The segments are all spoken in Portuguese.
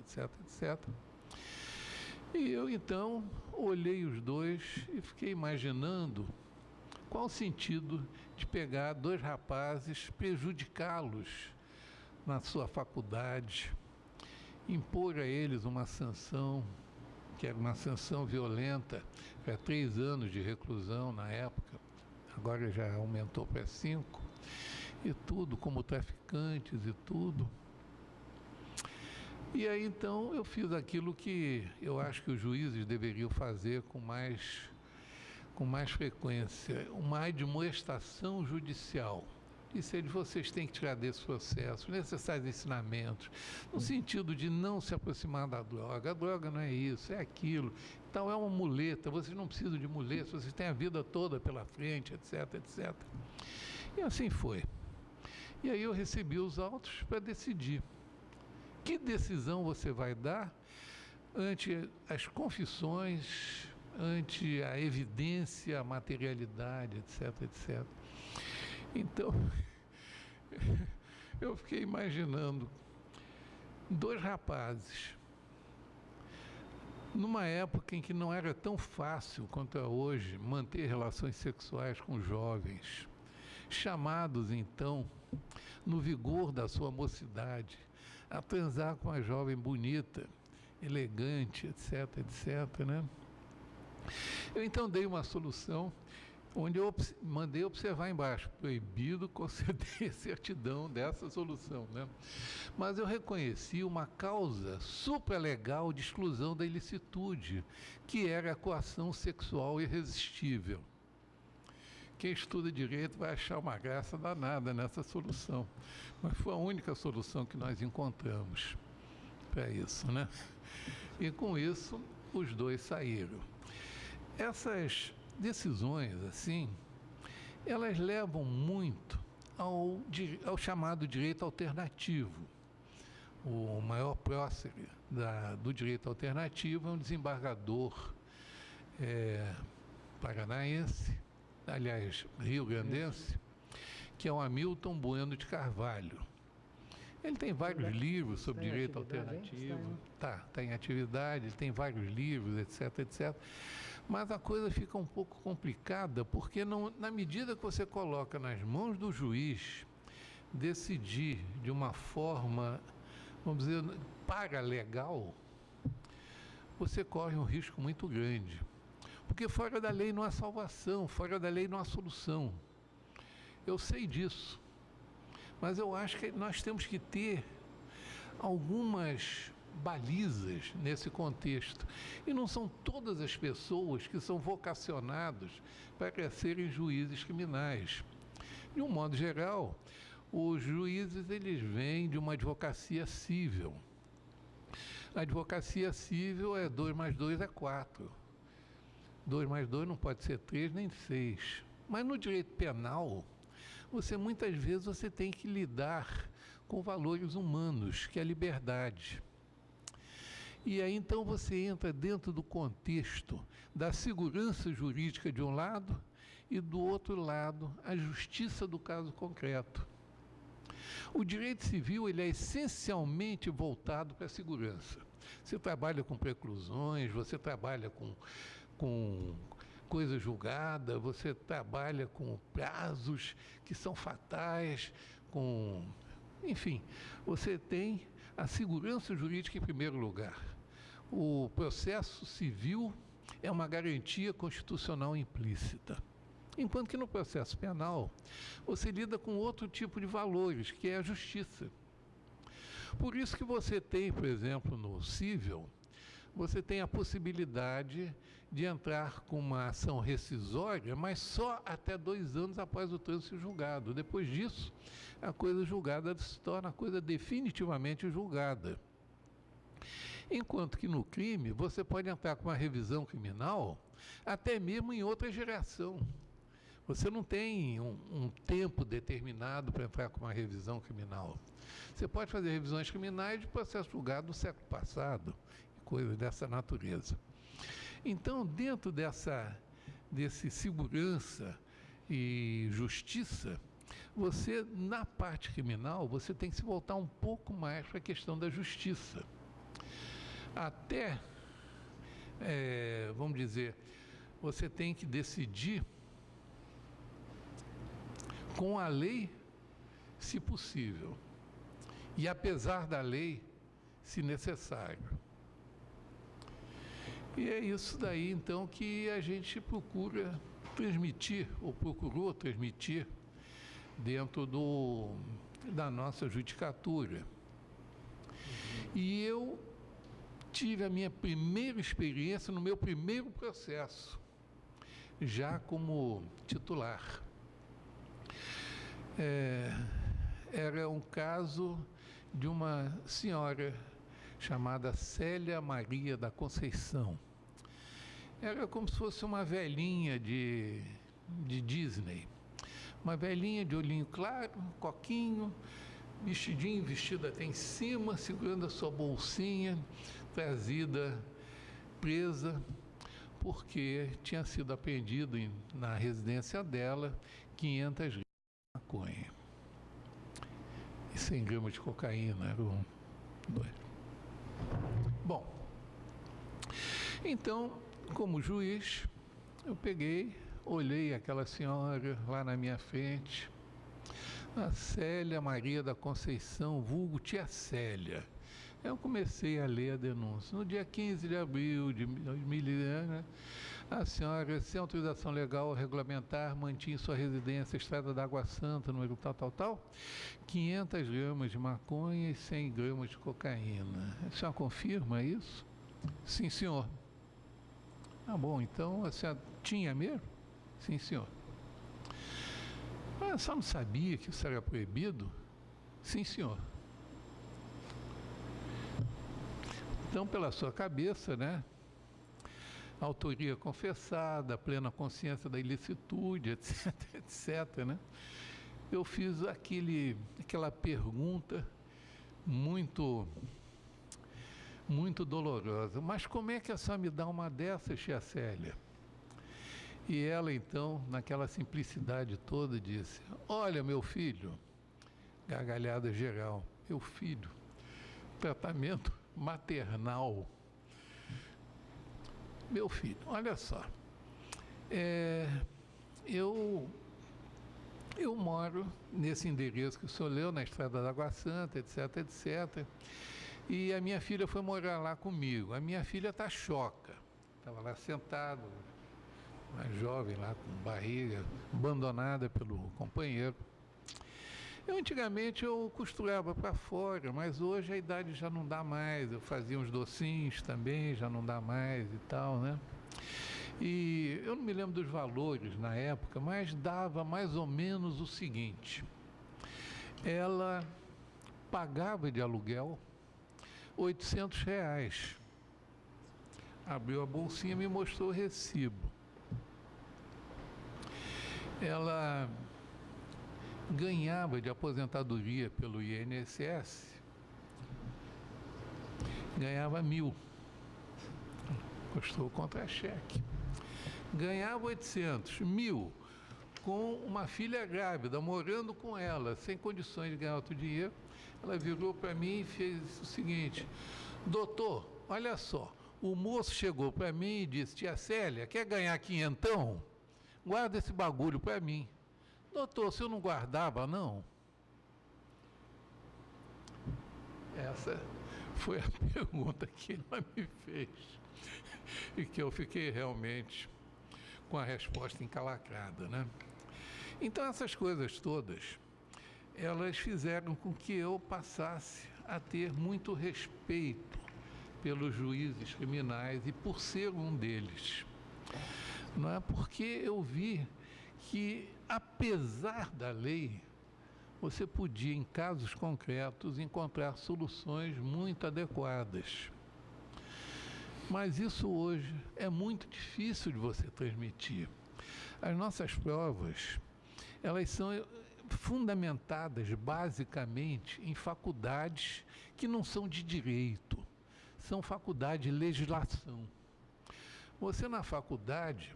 etc, etc. E eu, então, olhei os dois e fiquei imaginando qual o sentido de pegar dois rapazes, prejudicá-los na sua faculdade, impor a eles uma sanção, que era uma sanção violenta, para 3 anos de reclusão na época, agora já aumentou para 5, e tudo, como traficantes e tudo. E aí então eu fiz aquilo que eu acho que os juízes deveriam fazer com mais frequência, uma admoestação judicial. Isso é de vocês têm que tirar desse processo necessários ensinamentos, no sentido de não se aproximar da droga. A droga não é isso, é aquilo. Então é uma muleta, vocês não precisam de muleta, vocês têm a vida toda pela frente, etc, etc. E assim foi. E aí eu recebi os autos para decidir. Que decisão você vai dar ante as confissões, ante a evidência, a materialidade, etc, etc. Então, eu fiquei imaginando dois rapazes, numa época em que não era tão fácil quanto é hoje manter relações sexuais com jovens, chamados então, no vigor da sua mocidade, a transar com uma jovem bonita, elegante, etc, etc, né? Eu então dei uma solução onde eu mandei observar embaixo, proibido conceder certidão dessa solução, né? Mas eu reconheci uma causa supralegal de exclusão da ilicitude, que era a coação sexual irresistível. Quem estuda direito vai achar uma graça danada nessa solução, mas foi a única solução que nós encontramos para isso, né? E com isso, os dois saíram. Essas decisões, assim, elas levam muito ao chamado direito alternativo. O maior prócer do direito alternativo é um desembargador paranaense, aliás, rio-grandense, que é o Hamilton Bueno de Carvalho. Ele tem vários livros sobre direito alternativo, está em atividade, ele tem vários livros, etc, etc. Mas a coisa fica um pouco complicada, porque na medida que você coloca nas mãos do juiz decidir de uma forma, vamos dizer, paralegal, você corre um risco muito grande. Porque fora da lei não há salvação, fora da lei não há solução. Eu sei disso. Mas eu acho que nós temos que ter algumas balizas nesse contexto. E não são todas as pessoas que são vocacionadas para serem juízes criminais. De um modo geral, os juízes eles vêm de uma advocacia civil. A advocacia civil é 2 mais 2 é 4. 2 mais 2 não pode ser 3 nem 6. Mas no direito penal, muitas vezes você tem que lidar com valores humanos, que é a liberdade. E aí então você entra dentro do contexto da segurança jurídica de um lado e do outro lado a justiça do caso concreto. O direito civil ele é essencialmente voltado para a segurança. Você trabalha com preclusões, você trabalha com coisa julgada, você trabalha com prazos que são fatais, enfim, você tem a segurança jurídica em primeiro lugar. O processo civil é uma garantia constitucional implícita. Enquanto que no processo penal, você lida com outro tipo de valores, que é a justiça. Por isso que você tem, por exemplo, no civil, você tem a possibilidade de entrar com uma ação rescisória, mas só até 2 anos após o trânsito julgado. Depois disso, a coisa julgada se torna a coisa definitivamente julgada. Enquanto que no crime, você pode entrar com uma revisão criminal até mesmo em outra geração. Você não tem um tempo determinado para entrar com uma revisão criminal. Você pode fazer revisões criminais de processo julgado do século passado, coisas dessa natureza. Então, dentro desse segurança e justiça, você, na parte criminal, você tem que se voltar um pouco mais para a questão da justiça. até, vamos dizer, você tem que decidir com a lei, se possível, e apesar da lei, se necessário. E é isso daí, então, que a gente procura transmitir, ou procurou transmitir, dentro da nossa judicatura. E eu tive a minha primeira experiência no meu primeiro processo, já como titular. Era um caso de uma senhora chamada Célia Maria da Conceição. Era como se fosse uma velhinha de Disney. Uma velhinha de olhinho claro, coquinho, vestidinho, vestida até em cima, segurando a sua bolsinha, trazida, presa, porque tinha sido apreendido na residência dela 500 gramas de maconha. E 100 gramas de cocaína, eram 2. Bom, então, como juiz, eu peguei, olhei aquela senhora lá na minha frente, a Célia Maria da Conceição, vulgo tia Célia. Eu comecei a ler a denúncia. No dia 15 de abril de 2000, a senhora, sem autorização legal regulamentar, mantinha em sua residência, Estrada da Água Santa, número tal, 500 gramas de maconha e 100 gramas de cocaína. A senhora confirma isso? Sim, senhor. Ah, bom, então a senhora tinha mesmo? Sim, senhor. Mas a senhora não sabia que isso era proibido? Sim, senhor. Então, pela sua cabeça, né? Autoria confessada, plena consciência da ilicitude, etc, etc, né? Eu fiz aquela pergunta muito dolorosa. Mas como é que a senhora me dá uma dessas, tia Célia? E ela, então, naquela simplicidade toda, disse: olha, meu filho, gargalhada geral, meu filho, tratamento maternal. Meu filho, olha só, eu moro nesse endereço que o senhor leu, na Estrada da Água Santa, etc, etc, e a minha filha foi morar lá comigo. A minha filha está choca, estava lá sentada, uma jovem lá com barriga, abandonada pelo companheiro. Antigamente eu costurava para fora, mas hoje a idade já não dá mais. Eu fazia uns docinhos também, já não dá mais e tal, né? E eu não me lembro dos valores na época, mas dava mais ou menos o seguinte: ela pagava de aluguel R$800. Abriu a bolsinha e me mostrou o recibo. Ela ganhava de aposentadoria pelo INSS, ganhava 1.000, custou contra-cheque. Ganhava 800, 1.000, com uma filha grávida, morando com ela, sem condições de ganhar outro dinheiro. Ela virou para mim e fez o seguinte: doutor, olha só, o moço chegou para mim e disse: tia Célia, quer ganhar 500? Guarda esse bagulho para mim. Doutor, se eu não guardava, não? Essa foi a pergunta que ela me fez e que eu fiquei realmente com a resposta encalacrada, né? Então, essas coisas todas, elas fizeram com que eu passasse a ter muito respeito pelos juízes criminais e por ser um deles. Não é? Porque eu vi que, apesar da lei, você podia, em casos concretos, encontrar soluções muito adequadas. Mas isso hoje é muito difícil de você transmitir. As nossas provas, elas são fundamentadas basicamente em faculdades que não são de direito, são faculdades de legislação. Você, na faculdade,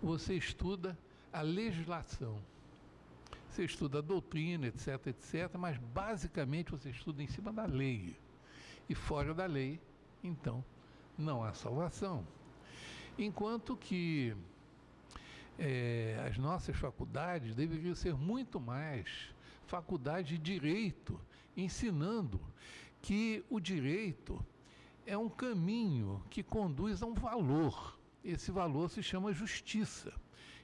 você estuda a legislação, você estuda a doutrina, etc, etc, mas basicamente você estuda em cima da lei. E fora da lei, então não há salvação. Enquanto que as nossas faculdades deveriam ser muito mais faculdade de direito, ensinando que o direito é um caminho que conduz a um valor. Esse valor se chama justiça.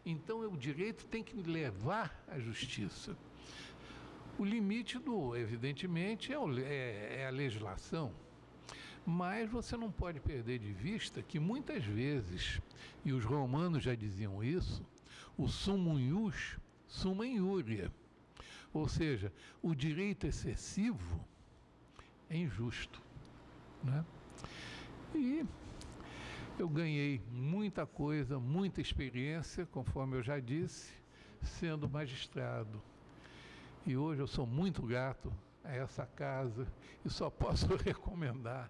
Então, o direito tem que levar à justiça. O limite, evidentemente, é a legislação. Mas você não pode perder de vista que muitas vezes, e os romanos já diziam isso, o summum ius, summa iuria. Ou seja, o direito excessivo é injusto, né? E eu ganhei muita coisa, muita experiência, conforme eu já disse, sendo magistrado. E hoje eu sou muito grato a essa casa e só posso recomendar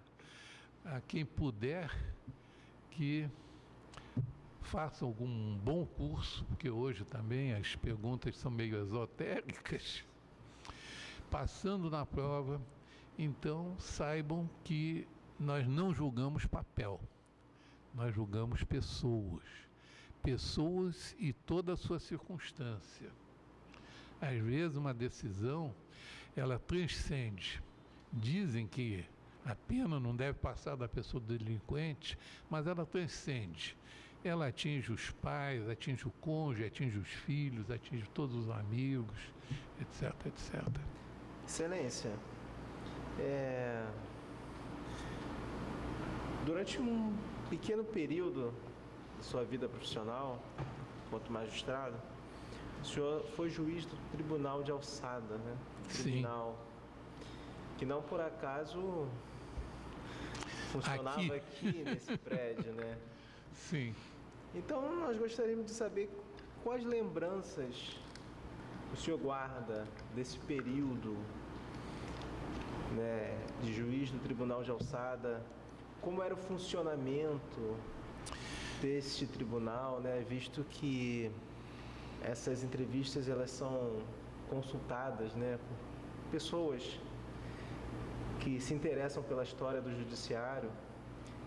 a quem puder que faça algum bom curso, porque hoje também as perguntas são meio esotéricas, passando na prova, então saibam que nós não julgamos papel, nós julgamos pessoas, pessoas e toda a sua circunstância. Às vezes uma decisão, ela transcende. Dizem que a pena não deve passar da pessoa do delinquente, mas ela transcende. Ela atinge os pais, atinge o cônjuge, atinge os filhos, atinge todos os amigos, etc, etc. Excelência, durante um pequeno período da sua vida profissional, enquanto magistrado, o senhor foi juiz do Tribunal de Alçada, né? Criminal. Sim. Que não por acaso funcionava aqui nesse prédio, né? Sim. Então, nós gostaríamos de saber quais lembranças o senhor guarda desse período, né, de juiz do Tribunal de Alçada, como era o funcionamento desse tribunal, né, visto que essas entrevistas elas são consultadas, né, por pessoas que se interessam pela história do judiciário.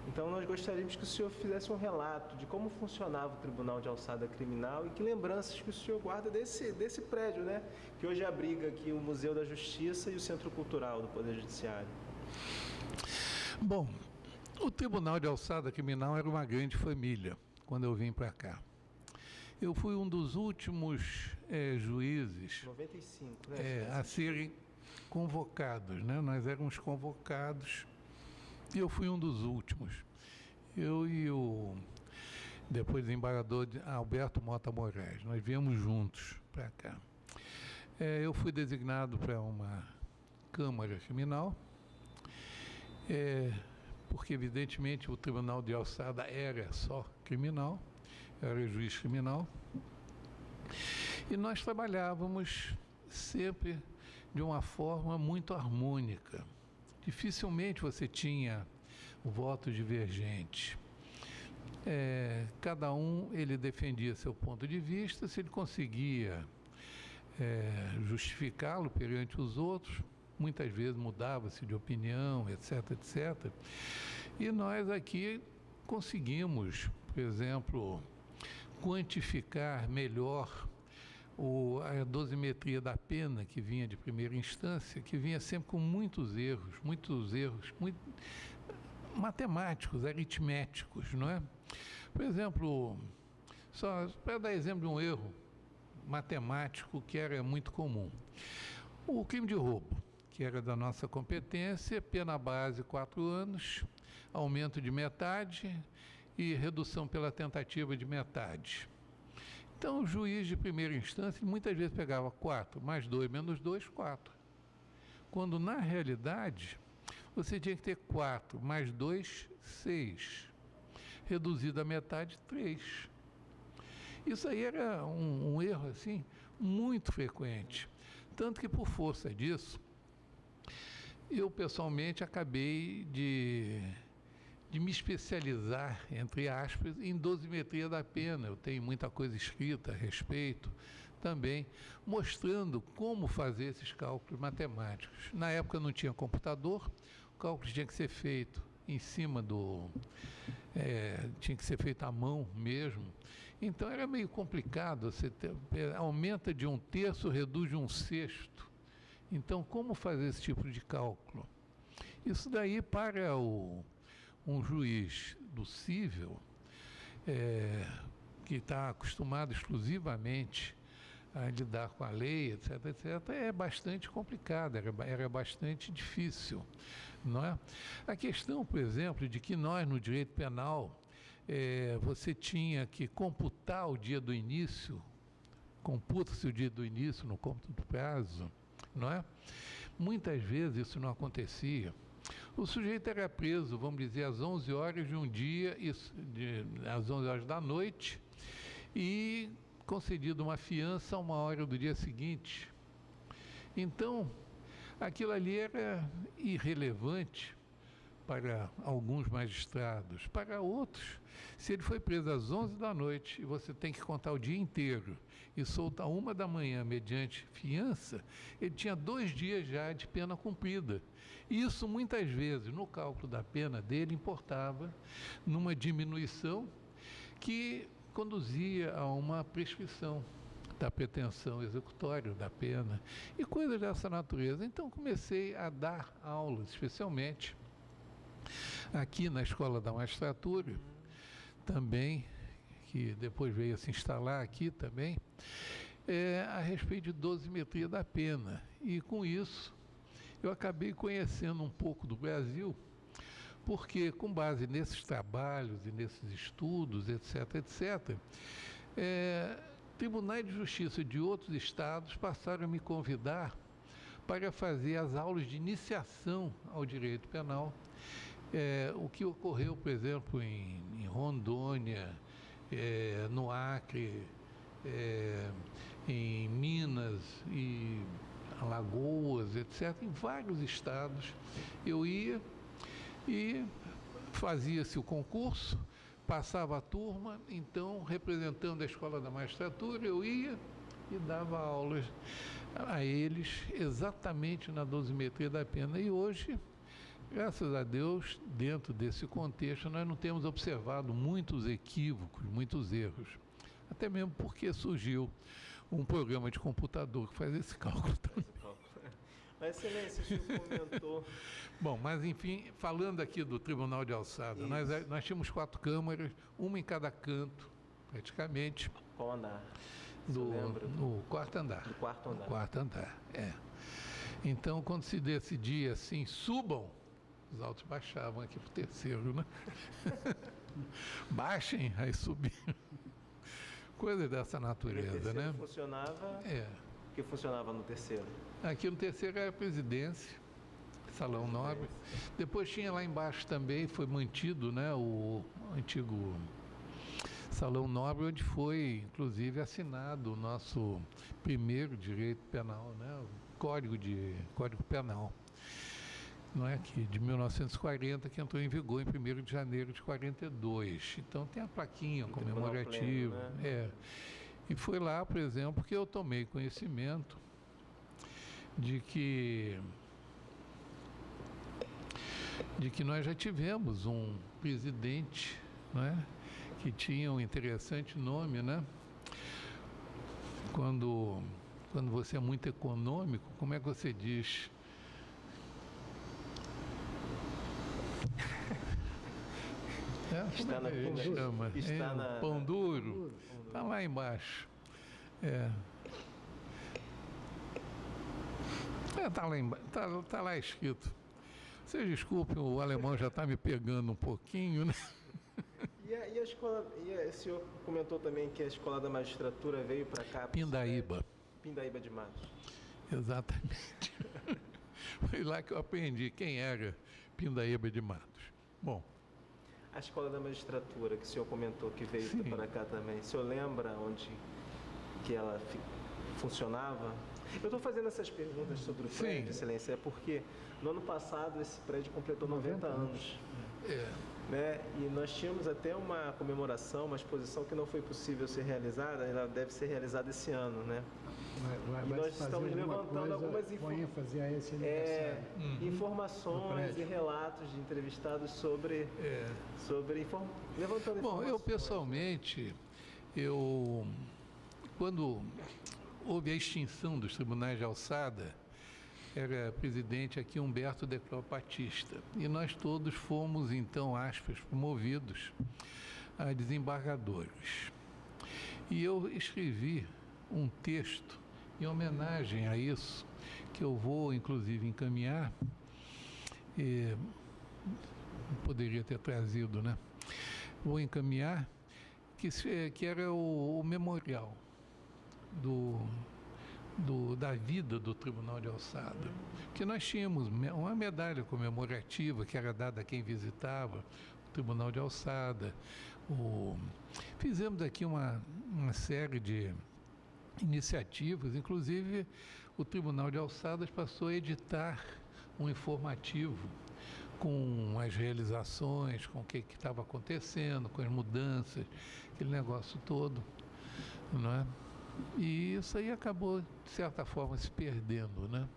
Então, nós gostaríamos que o senhor fizesse um relato de como funcionava o Tribunal de Alçada Criminal e que lembranças que o senhor guarda desse prédio, né? Que hoje abriga aqui o Museu da Justiça e o Centro Cultural do Poder Judiciário. Bom, o Tribunal de Alçada Criminal era uma grande família quando eu vim para cá. Eu fui um dos últimos juízes 95, né? A serem convocados, né? Nós éramos convocados e eu fui um dos últimos. Eu e o depois desembargador Alberto Mota Moraes, nós viemos juntos para cá. Eu fui designado para uma Câmara Criminal, porque evidentemente o Tribunal de Alçada era só criminal, era juiz criminal, e nós trabalhávamos sempre de uma forma muito harmônica. Dificilmente você tinha o voto divergente. Cada um ele defendia seu ponto de vista, se ele conseguia justificá-lo perante os outros, muitas vezes mudava-se de opinião, etc, etc. E nós aqui conseguimos, por exemplo, quantificar melhor a dosimetria da pena que vinha de primeira instância, que vinha sempre com muitos erros matemáticos, aritméticos, não é? Por exemplo, só para dar exemplo de um erro matemático que era muito comum. O crime de roubo, que era da nossa competência, pena base 4 anos, aumento de metade e redução pela tentativa de metade. Então, o juiz de primeira instância muitas vezes pegava 4 mais 2 menos 2, 4. Quando, na realidade, você tinha que ter 4 mais 2, 6. Reduzido a metade, 3. Isso aí era um erro, assim, muito frequente. Tanto que, por força disso, eu, pessoalmente, acabei de me especializar, entre aspas, em dosimetria da pena. Eu tenho muita coisa escrita a respeito também, mostrando como fazer esses cálculos matemáticos. Na época não tinha computador, o cálculo tinha que ser feito em cima do... tinha que ser feito à mão mesmo. Então era meio complicado, você aumenta de 1/3, reduz de 1/6. Então, como fazer esse tipo de cálculo? Isso daí, para um juiz do cível, que está acostumado exclusivamente a lidar com a lei, etc., etc., é bastante complicado, era bastante difícil, não é? A questão, por exemplo, de que nós, no direito penal, você tinha que computar o dia do início, computa-se o dia do início no cômputo do prazo, não é? Muitas vezes isso não acontecia. O sujeito era preso, vamos dizer, às 11 horas de um dia, às 11 horas da noite, e concedido uma fiança a 1 hora do dia seguinte. Então, aquilo ali era irrelevante para alguns magistrados. Para outros, se ele foi preso às 11 da noite e você tem que contar o dia inteiro e soltar 1 da manhã mediante fiança, ele tinha 2 dias já de pena cumprida. Isso, muitas vezes, no cálculo da pena dele, importava numa diminuição que conduzia a uma prescrição da pretensão executória da pena e coisas dessa natureza. Então, comecei a dar aulas, especialmente aqui na Escola da Magistratura, também, que depois veio a se instalar aqui também, a respeito de dosimetria da pena. E com isso, eu acabei conhecendo um pouco do Brasil, porque com base nesses trabalhos e nesses estudos, etc., etc., tribunais de justiça de outros estados passaram a me convidar para fazer as aulas de iniciação ao direito penal. O que ocorreu, por exemplo, em Rondônia, no Acre, em Minas e Alagoas, etc., em vários estados, eu ia e fazia-se o concurso, passava a turma, então, representando a Escola da Magistratura, eu ia e dava aulas a eles exatamente na dosimetria da pena. E hoje, graças a Deus, dentro desse contexto, nós não temos observado muitos equívocos, muitos erros. Até mesmo porque surgiu um programa de computador que faz esse cálculo também. Mas, Excelência, o senhor comentou... Bom, mas enfim, falando aqui do Tribunal de Alçada, nós tínhamos 4 câmaras, uma em cada canto, praticamente. Qual andar? No quarto andar. Do quarto andar. No quarto andar, Então, quando se decidia assim, subam, os autos baixavam aqui para o terceiro, né? Baixem, aí subiam. Coisa dessa natureza, né? Funcionava... O que funcionava no terceiro? Aqui no terceiro era a presidência, Salão Nobre. Depois tinha lá embaixo também, foi mantido, né, o antigo Salão Nobre, onde foi, inclusive, assinado o nosso primeiro direito penal, né, o Código Penal, não é, que de 1940, que entrou em vigor em 1º de janeiro de 42. Então tem a plaquinha comemorativa. Pleno, né? E foi lá, por exemplo, que eu tomei conhecimento de que nós já tivemos um presidente, né, que tinha um interessante nome, né? Quando você é muito econômico, como é que você diz? Está na chama? Está na... Pão duro. Está lá embaixo. Tá lá escrito. Vocês desculpem, o alemão já está me pegando um pouquinho, né? E a escola, o senhor comentou também que a Escola da Magistratura veio para cá... Pindaíba. Pindaíba de Matos. Exatamente. Foi lá que eu aprendi quem era Pindaíba de Matos. Bom. A Escola da Magistratura, que o senhor comentou que veio para cá também, o senhor lembra onde que ela funcionava? Eu estou fazendo essas perguntas sobre o prédio, Excelência, porque no ano passado esse prédio completou 90 anos. Né? E nós tínhamos até uma comemoração, uma exposição que não foi possível ser realizada, ela deve ser realizada esse ano, né? E nós estamos levantando algumas com ênfase a esse aniversário. informações e relatos de entrevistados sobre levantando informações. Bom, eu pessoalmente, quando houve a extinção dos tribunais de alçada, era presidente aqui Humberto de Cleo Batista, e nós todos fomos, então, aspas, promovidos a desembargadores. E eu escrevi um texto em homenagem a isso, que eu vou, inclusive, encaminhar, poderia ter trazido, né? Vou encaminhar, que era o memorial da vida do Tribunal de Alçada. Que nós tínhamos uma medalha comemorativa que era dada a quem visitava o Tribunal de Alçada. Fizemos aqui uma série de iniciativas, inclusive o Tribunal de Alçadas passou a editar um informativo com as realizações, com o que estava acontecendo, com as mudanças, aquele negócio todo, não é? E isso aí acabou, de certa forma, se perdendo, né?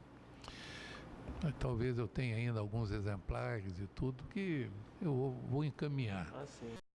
Talvez eu tenha ainda alguns exemplares e tudo que eu vou encaminhar. Ah, sim.